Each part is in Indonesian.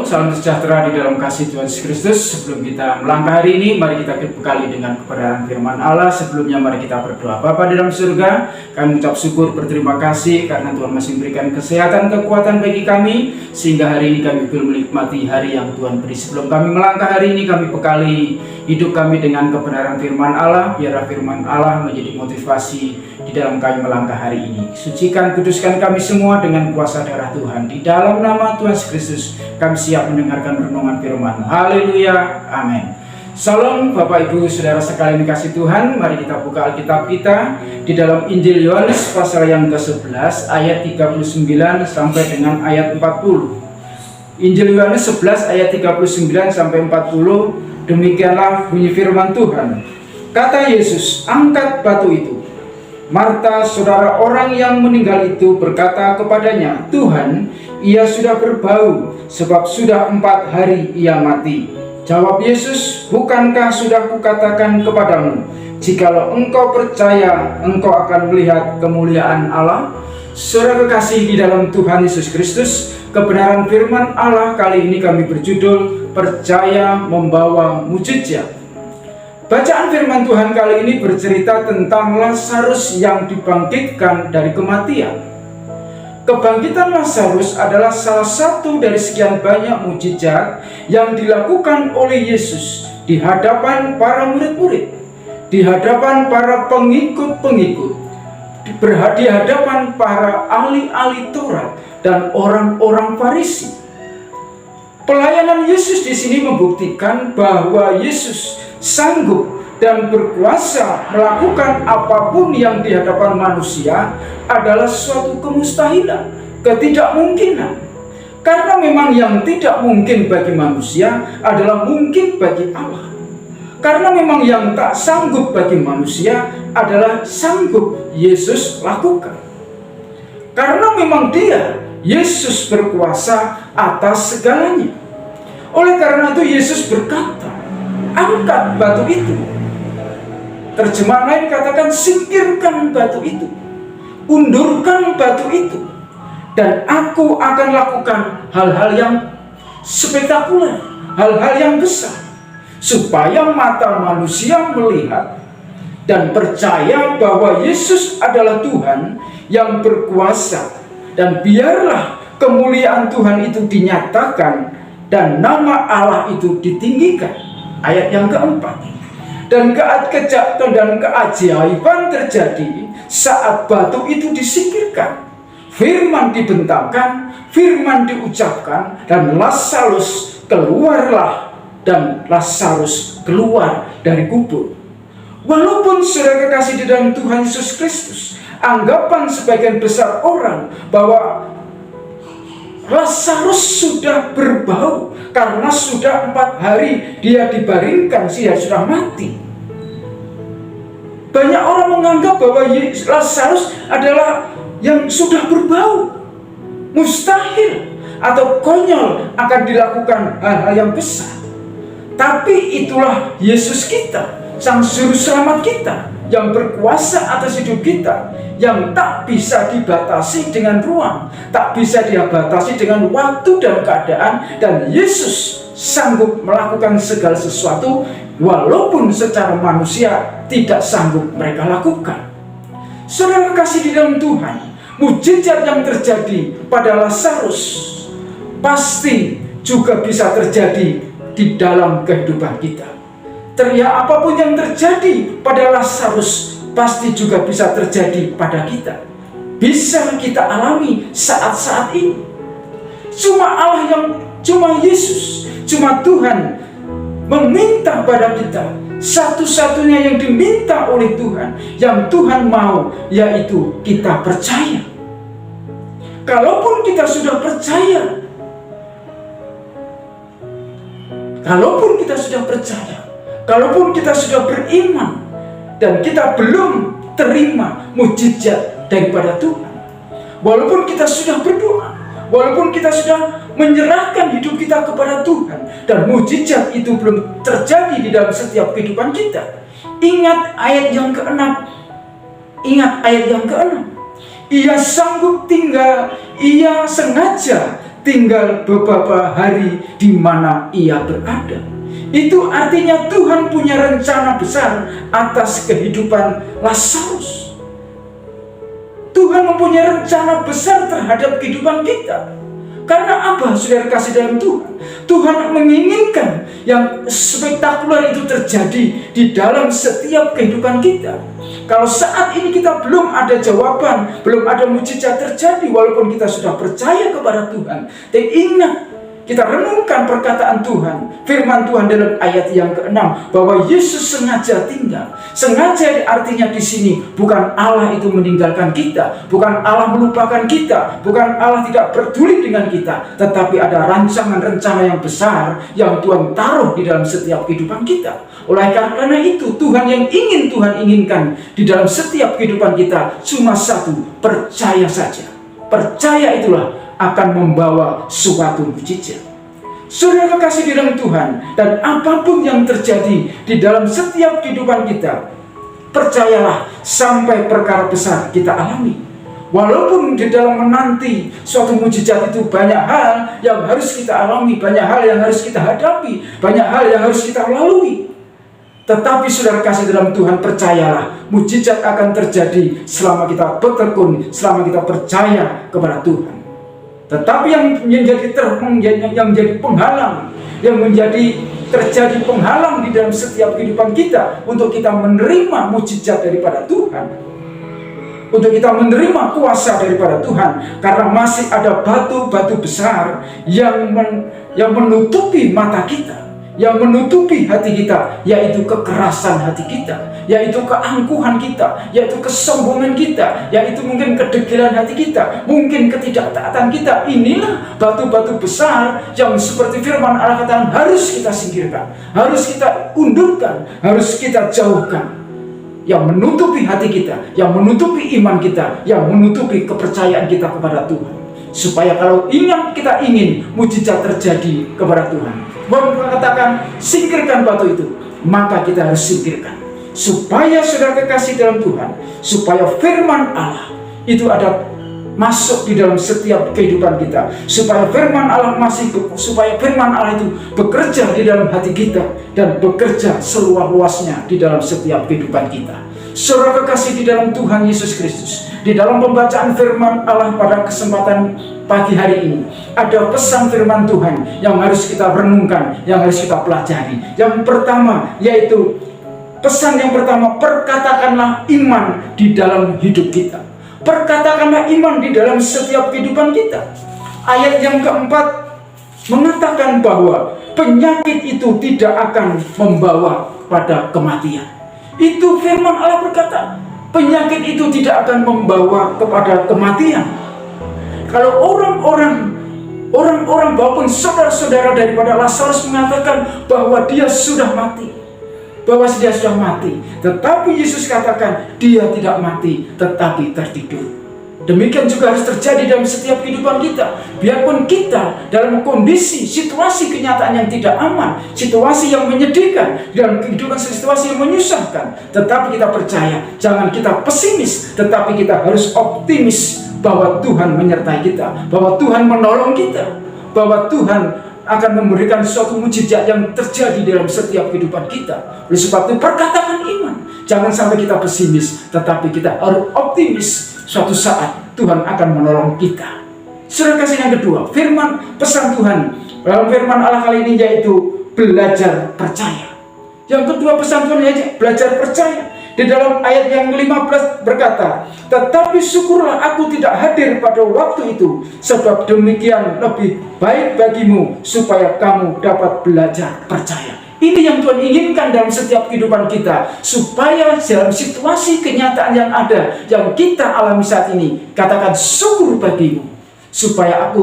Shalom, salam sejahtera di dalam kasih Tuhan Yesus Kristus. Sebelum kita melangkah hari ini, mari kita bekali dengan kebenaran firman Allah. Sebelumnya mari kita berdoa. Bapa di dalam surga, kami ucap syukur berterima kasih karena Tuhan masih memberikan kesehatan, kekuatan bagi kami, sehingga hari ini kami boleh menikmati hari yang Tuhan beri. Sebelum kami melangkah hari ini, kami bekali hidup kami dengan kebenaran firman Allah. Biarlah firman Allah menjadi motivasi di dalam kami melangkah hari ini. Sucikan, kuduskan kami semua dengan kuasa darah Tuhan. Di dalam nama Tuhan Yesus Kristus, kami siap mendengarkan renungan firman. Haleluya, amin. Salam Bapak Ibu Saudara sekalian dikasih Tuhan. Mari kita buka Alkitab kita di dalam Injil Yohanes pasal yang ke-11 ayat 39 sampai dengan ayat 40. Injil Yohanes 11 ayat 39 sampai 40. Demikianlah bunyi firman Tuhan. Kata Yesus, "Angkat batu itu." Marta, saudara orang yang meninggal itu, berkata kepadanya, "Tuhan, ia sudah berbau, sebab sudah 4 hari ia mati." Jawab Yesus, "Bukankah sudah kukatakan kepadamu, jikalau engkau percaya, engkau akan melihat kemuliaan Allah?" Saudara kekasih di dalam Tuhan Yesus Kristus, kebenaran firman Allah kali ini kami berjudul Percaya Membawa Mujizat. Bacaan firman Tuhan kali ini bercerita tentang Lazarus yang dibangkitkan dari kematian. Kebangkitan Lazarus adalah salah satu dari sekian banyak mujizat yang dilakukan oleh Yesus di hadapan para murid-murid, di hadapan para pengikut-pengikut, di hadapan para ahli-ahli Taurat dan orang-orang Farisi. Pelayanan Yesus di sini membuktikan bahwa Yesus sanggup dan berkuasa melakukan apapun yang di hadapan manusia adalah suatu kemustahilan, ketidakmungkinan. Karena memang yang tidak mungkin bagi manusia adalah mungkin bagi Allah. Karena memang yang tak sanggup bagi manusia adalah sanggup Yesus lakukan. Karena memang Yesus berkuasa atas segalanya. Oleh karena itu Yesus berkata, "Angkat batu itu." Terjemahan lain katakan, "Singkirkan batu itu, undurkan batu itu, dan aku akan lakukan hal-hal yang spektakuler, hal-hal yang besar, supaya mata manusia melihat dan percaya bahwa Yesus adalah Tuhan yang berkuasa, dan biarlah kemuliaan Tuhan itu dinyatakan dan nama Allah itu ditinggikan." Ayat yang keempat. Dan keajaiban terjadi saat batu itu disingkirkan. Firman dibentangkan, firman diucapkan, dan Lazarus keluarlah, dan Lazarus keluar dari kubur. Walaupun saudara kekasih di dalam Tuhan Yesus Kristus, anggapan sebagian besar orang bahwa Lazarus sudah berbau karena sudah 4 hari dia dibaringkan, dia sudah mati. Banyak orang menganggap bahwa Lazarus adalah yang sudah berbau, mustahil atau konyol akan dilakukan hal-hal yang besar. Tapi itulah Yesus kita, Sang Juru Selamat kita, yang berkuasa atas hidup kita, yang tak bisa dibatasi dengan ruang, tak bisa dibatasi dengan waktu dan keadaan, dan Yesus sanggup melakukan segala sesuatu walaupun secara manusia tidak sanggup mereka lakukan. Saudara kasih di dalam Tuhan, mujizat yang terjadi pada Lazarus pasti juga bisa terjadi di dalam kehidupan kita. Teriak apapun yang terjadi pada Lazarus pasti juga bisa terjadi pada kita. Bisa kita alami saat-saat ini. Cuma Yesus, cuma Tuhan meminta pada kita. Satu-satunya yang diminta oleh Tuhan, yang Tuhan mau, yaitu kita percaya. Kalaupun kita sudah percaya, kalaupun kita sudah beriman, dan kita belum terima mujizat daripada Tuhan, walaupun kita sudah berdoa, walaupun kita sudah menyerahkan hidup kita kepada Tuhan, dan mujizat itu belum terjadi di dalam setiap kehidupan kita, ingat ayat yang ke-6. Ia sanggup tinggal, ia sengaja tinggal beberapa hari di mana ia berada. Itu artinya Tuhan punya rencana besar atas kehidupan Lazarus. Tuhan mempunyai rencana besar terhadap kehidupan kita. Karena apa, saudara kasih dalam Tuhan? Tuhan menginginkan yang spektakuler itu terjadi di dalam setiap kehidupan kita. Kalau saat ini kita belum ada jawaban, belum ada mujizat terjadi, walaupun kita sudah percaya kepada Tuhan, tapi ingat, kita renungkan perkataan Tuhan, firman Tuhan dalam ayat yang ke-6, bahwa Yesus sengaja tinggal. Sengaja artinya di sini bukan Allah itu meninggalkan kita, bukan Allah melupakan kita, bukan Allah tidak peduli dengan kita, tetapi ada rancangan-rencana yang besar yang Tuhan taruh di dalam setiap kehidupan kita. Oleh karena itu, Tuhan yang ingin Tuhan inginkan di dalam setiap kehidupan kita cuma satu, percaya saja. Percaya itulah akan membawa suatu mujizat. Saudara kekasih di dalam Tuhan, dan apapun yang terjadi di dalam setiap kehidupan kita, percayalah sampai perkara besar kita alami. Walaupun di dalam menanti suatu mujizat itu banyak hal yang harus kita alami, banyak hal yang harus kita hadapi, banyak hal yang harus kita lalui. Tetapi saudara kasih dalam Tuhan, percayalah, mujizat akan terjadi selama kita bertekun, selama kita percaya kepada Tuhan. Tetapi yang menjadi penghalang, yang menjadi terjadi penghalang di dalam setiap kehidupan kita untuk kita menerima mujizat daripada Tuhan, untuk kita menerima kuasa daripada Tuhan, karena masih ada batu-batu besar yang menutupi mata kita, yang menutupi hati kita, yaitu kekerasan hati kita, yaitu keangkuhan kita, yaitu kesombongan kita, yaitu mungkin kedegilan hati kita, mungkin ketidaktaatan kita. Inilah batu-batu besar yang seperti firman Allah katakan harus kita singkirkan, harus kita undurkan, harus kita jauhkan, yang menutupi hati kita, yang menutupi iman kita, yang menutupi kepercayaan kita kepada Tuhan. Supaya kalau kita ingin mujizat terjadi kepada Tuhan, Tuhan katakan singkirkan batu itu, maka kita harus singkirkan. Supaya saudara kekasih dalam Tuhan, supaya firman Allah itu ada masuk di dalam setiap kehidupan kita, supaya firman Allah itu bekerja di dalam hati kita dan bekerja seluas-luasnya di dalam setiap kehidupan kita. Saudara kekasih di dalam Tuhan Yesus Kristus, di dalam pembacaan firman Allah pada kesempatan pagi hari ini, ada pesan firman Tuhan yang harus kita renungkan, yang harus kita pelajari. Yang pertama, yaitu pesan yang pertama, perkatakanlah iman di dalam hidup kita. Perkatakanlah iman di dalam setiap kehidupan kita. Ayat yang keempat mengatakan bahwa penyakit itu tidak akan membawa pada kematian. Itu firman Allah berkata, penyakit itu tidak akan membawa kepada kematian. Kalau orang-orang maupun saudara-saudara daripada Lazarus mengatakan bahwa dia sudah mati, tetapi Yesus katakan dia tidak mati, tetapi tertidur. Demikian juga harus terjadi dalam setiap kehidupan kita. Biarpun kita dalam kondisi, situasi kenyataan yang tidak aman, situasi yang menyedihkan, dalam kehidupan situasi yang menyusahkan, tetapi kita percaya, jangan kita pesimis, tetapi kita harus optimis bahwa Tuhan menyertai kita, bahwa Tuhan menolong kita, bahwa Tuhan akan memberikan suatu mujizat yang terjadi dalam setiap kehidupan kita. Oleh sebab itu, perkatakan iman. Jangan sampai kita pesimis, tetapi kita harus optimis. Suatu saat Tuhan akan menolong kita. Saudara kasih yang kedua, pesan Tuhan dalam firman Allah kali ini yaitu belajar percaya. Yang kedua pesan Tuhan yaitu belajar percaya. Di dalam ayat yang 15 berkata, tetapi syukurlah aku tidak hadir pada waktu itu, sebab demikian lebih baik bagimu supaya kamu dapat belajar percaya. Ini yang Tuhan inginkan dalam setiap kehidupan kita, supaya dalam situasi kenyataan yang ada, yang kita alami saat ini, katakan syukur bagimu, supaya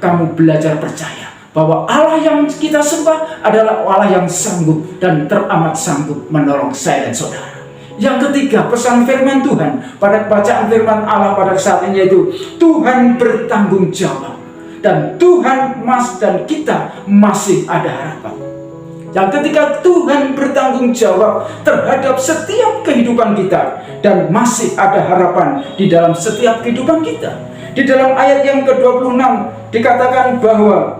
kamu belajar percaya bahwa Allah yang kita sembah adalah Allah yang sanggup dan teramat sanggup menolong saya dan saudara. Yang ketiga, pesan firman Tuhan pada bacaan firman Allah pada saat ini yaitu Tuhan bertanggung jawab, dan Tuhan dan kita masih ada harapan. Yang ketika Tuhan bertanggung jawab terhadap setiap kehidupan kita, dan masih ada harapan di dalam setiap kehidupan kita. Di dalam ayat yang ke-26 dikatakan bahwa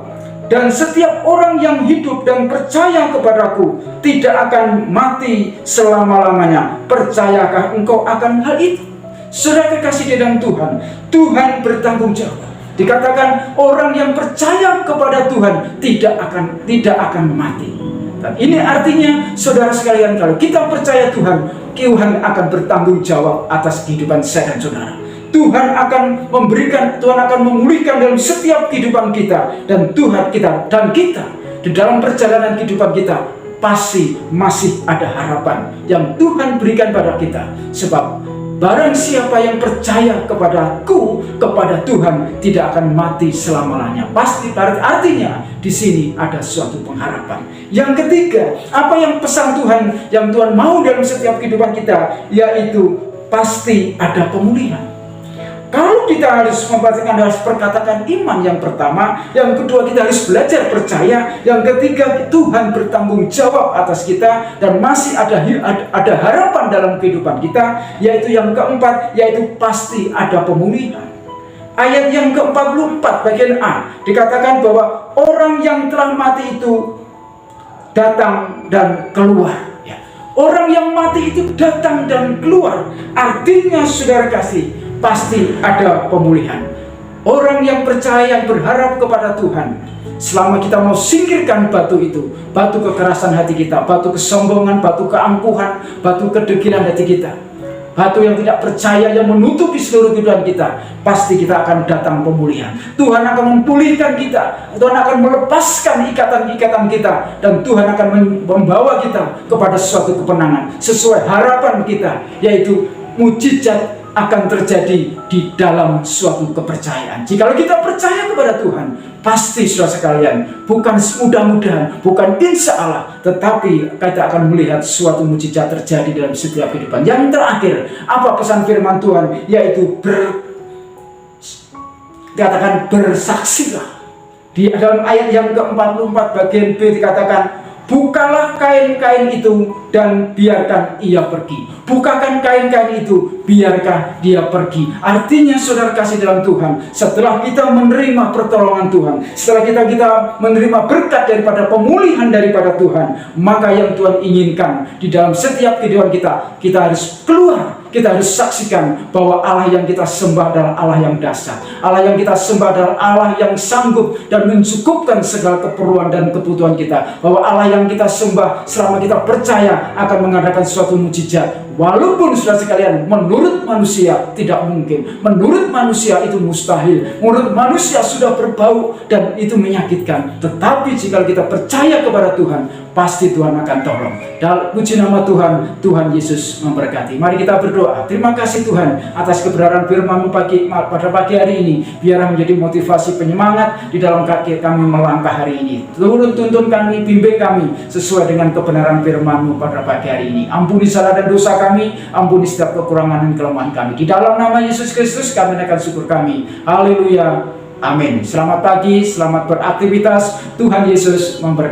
dan setiap orang yang hidup dan percaya kepadaku tidak akan mati selama-lamanya. Percayakah engkau akan hal itu? Saudara kekasih di dalam Tuhan, Tuhan bertanggung jawab. Dikatakan orang yang percaya kepada Tuhan tidak akan mati. Dan ini artinya saudara sekalian, kalau kita percaya Tuhan, Tuhan akan bertanggung jawab atas kehidupan saya dan saudara. Tuhan akan memberikan, Tuhan akan memulihkan dalam setiap kehidupan kita. Dan kita di dalam perjalanan kehidupan kita pasti masih ada harapan yang Tuhan berikan pada kita. Sebab barang siapa yang percaya kepadaku, kepada Tuhan, tidak akan mati selama-lamanya. Pasti artinya di sini ada suatu pengharapan. Yang ketiga, apa yang pesan Tuhan yang Tuhan mau dalam setiap kehidupan kita, yaitu pasti ada pemulihan. Kalau kita harus memperhatikan, harus perkatakan iman yang pertama, yang kedua kita harus belajar percaya, yang ketiga Tuhan bertanggung jawab atas kita dan masih ada harapan dalam kehidupan kita, yaitu yang keempat, yaitu pasti ada pemulihan. Ayat yang ke-44 bagian A dikatakan bahwa orang yang telah mati itu datang dan keluar. Orang yang mati itu datang dan keluar, artinya saudara kasih, pasti ada pemulihan. Orang yang percaya, yang berharap kepada Tuhan, selama kita mau singkirkan batu itu, batu kekerasan hati kita, batu kesombongan, batu keangkuhan, batu kedegilan hati kita, batu yang tidak percaya yang menutupi seluruh kehidupan kita, pasti kita akan datang pemulihan. Tuhan akan memulihkan kita, Tuhan akan melepaskan ikatan-ikatan kita, dan Tuhan akan membawa kita kepada suatu kemenangan sesuai harapan kita, yaitu mujizat akan terjadi di dalam suatu kepercayaan. Jikalau kita percaya kepada Tuhan, pasti saudara sekalian, bukan mudah-mudahan, bukan insya Allah, tetapi kita akan melihat suatu mujizat terjadi dalam setiap kehidupan. Yang terakhir, apa pesan firman Tuhan? Yaitu dikatakan bersaksilah. Di dalam ayat yang ke-44 bagian B dikatakan, bukalah kain-kain itu dan biarkan ia pergi. Bukakan kain-kain itu, biarkah dia pergi. Artinya saudara kasih dalam Tuhan, setelah kita menerima pertolongan Tuhan, setelah kita menerima berkat daripada pemulihan daripada Tuhan, maka yang Tuhan inginkan di dalam setiap kehidupan kita harus keluar. Kita harus saksikan bahwa Allah yang kita sembah adalah Allah yang dahsyat. Allah yang kita sembah adalah Allah yang sanggup dan mencukupkan segala keperluan dan kebutuhan kita. Bahwa Allah yang kita sembah selama kita percaya akan mengadakan suatu mujizat. Walaupun saudara sekalian, menurut manusia tidak mungkin, menurut manusia itu mustahil, menurut manusia sudah berbau dan itu menyakitkan. Tetapi jika kita percaya kepada Tuhan, pasti Tuhan akan tolong. Dan puji nama Tuhan, Tuhan Yesus memberkati. Mari kita berdoa. Terima kasih Tuhan atas kebenaran firman-Mu pada pagi hari ini. Biar menjadi motivasi penyemangat di dalam kaki kami melangkah hari ini. Tuntun kami, bimbing kami sesuai dengan kebenaran firman-Mu pada pagi hari ini. Ampuni salah dan dosa kami, ampuni setiap kekurangan dan kelemahan kami. Di dalam nama Yesus Kristus kami naikkan syukur kami. Haleluya. Amin. Selamat pagi, selamat beraktivitas. Tuhan Yesus memberkati.